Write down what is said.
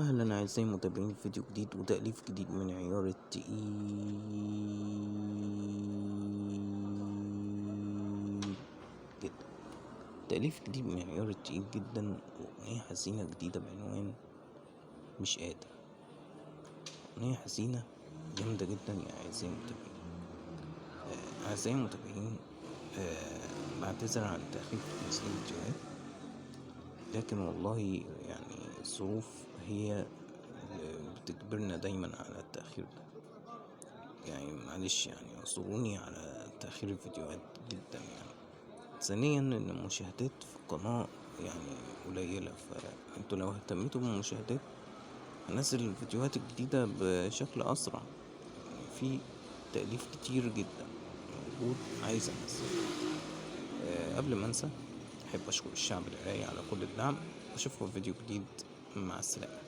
أهلا أعزائي المتابعين في فيديو جديد وتأليف جديد من عيار التقيل جدا. تأليف جديد من عيار التقيل جدا وأغنية حزينة جديدة بعنوان مش قادر. أغنية حزينة جامدة جدا يا أعزائي المتابعين. أعزائي المتابعين، بعتذر عن التأخير في تنزيل الفيديوهات، لكن والله يعني الظروف هي بتجبرنا دايما على التأخير ده. يعني معلش، يعني اعذروني على تأخير الفيديوهات جدا. يعني ثانيا ان المشاهدات في القناة يعني قليلة، فانتوا لو اهتميتوا بالمشاهدات هنزل الفيديوهات الجديدة بشكل اسرع. يعني في تأليف كتير جدا موجود عايز انزله. قبل ما انسى، احب اشكر الشعب العراقي على كل الدعم، واشوفكم في فيديو جديد. مع السلامة.